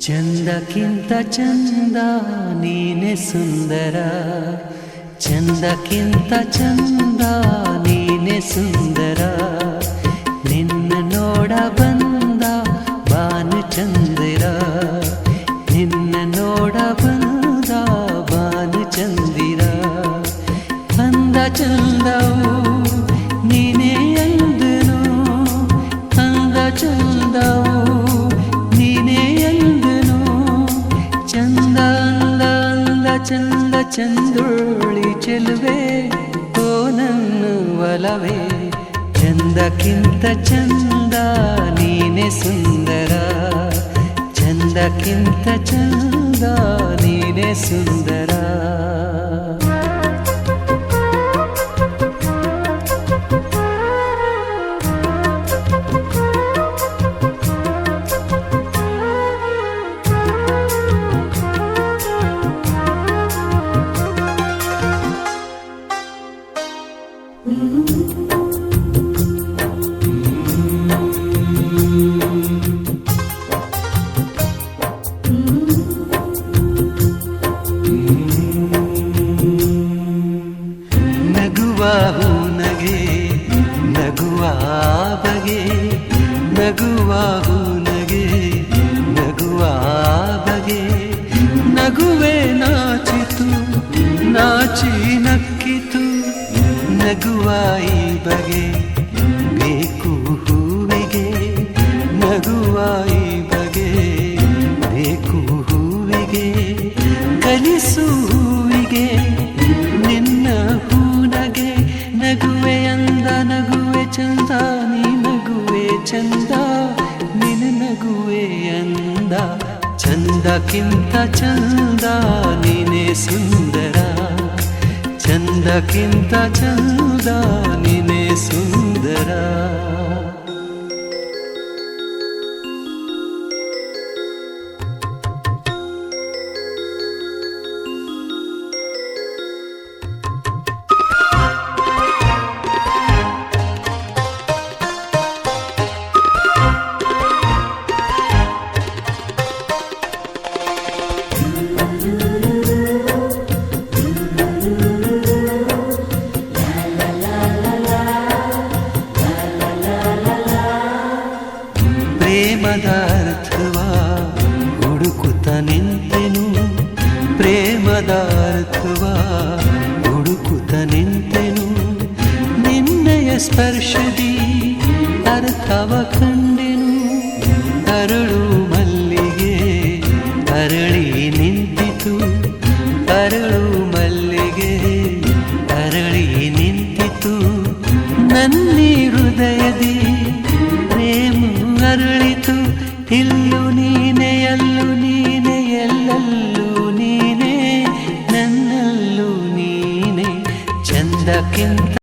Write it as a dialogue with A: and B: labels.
A: ಚಂದಕ್ಕಿಂತ ಚಂದ ನೀನೆ ಸುಂದರ, ಚಂದಕ್ಕಿಂತ ಚಂದ ನೀನೆ ಸುಂದರ. ನಿನ್ನ ನೋಡ ಬಂದ ಭಾನುಚಂದಿರ, ನಿನ್ನ ನೋಡ ಬಂದ ಭಾನುಚಂದಿರ. ಅಂದ ಚಂದವು ನೀನೇ ಅಂದನು, ಅಂದ ಚಂದವು ನೀನೇ ಅಂದನು. ಚಂದ ಅಂದ ಅಂದ ಚಂದ ಚಂದುಳ್ಳಿ ಚೆಲುವೆ ಓ ನನ್ನ ಒಲವೇ. ಚಂದಕ್ಕಿಂತ ಚಂದ ನೀನೆ ಸುಂದರ, ಚಂದಕ್ಕಿಂತ ಚಂದ ನೀನೆ ಸುಂದರ. ನಗುವ ಹೂನಗೆ ನಗುವ ಬಗೆ, ನಗುವ ಹೂನಗೆ ನಗುವ ಬಗೆ. ನಗುವೆ ನಾಚಿತು ನಾಚಿ ನಕ್ಕಿತು, ನಗುವ ಈ ಬಗೆ ಬೇಕು ಹೂವಿಗೆ. ನಗುವ ಈ ಬಗೆ ಬೇಕು ಹೂವಿಗೆ. ಕಲಿಸು ಹೂವಿಗೆ ನಿನ್ನ ಹೂನಗೆ. ನಗುವೆ ಅಂದ ನಗುವೆ ಚಂದ, ನೀ ನಗುವೆ ಚಂದ, ನಿನ್ನ ನಗುವೆ ಅಂದ. ಚಂದಕ್ಕಿಂತ ಚಂದ ನೀನೆ ಸುಂದರ, ಚಂದಕ್ಕಿಂತ ಚಂದ ನೀನೆ ಸುಂದರ. ಪ್ರೇಮದ ಅರ್ಥವ ಹುಡುಕುತ್ತ ನಿಂತೆನು, ಪ್ರೇಮದ ಅರ್ಥವ ಹುಡುಕುತ್ತ ನಿಂತೆನು. ನಿನ್ನೆಯ ಸ್ಪರ್ಶದಿ ಅರ್ಥವ ಕಂಡೆನು. ಅರಳು ಮಲ್ಲಿಗೆ ಅರಳಿ ನಿಂತಿತು, ಅರಳು ಮಲ್ಲಿಗೆ ಅರಳಿ ನಿಂತಿತು. ನನ್ನಿ ಹೃದಯದಿ ಪ್ರೇಮ ಅರಳಿತು. ಇಲ್ಲು ನೀನೆ ಅಲ್ಲು ನೀನೆ ಎಲ್ಲಲ್ಲೂ ನೀನೆ, ನನ್ನಲ್ಲೂ ನೀನೆ. ಚಂದಕ್ಕಿಂತ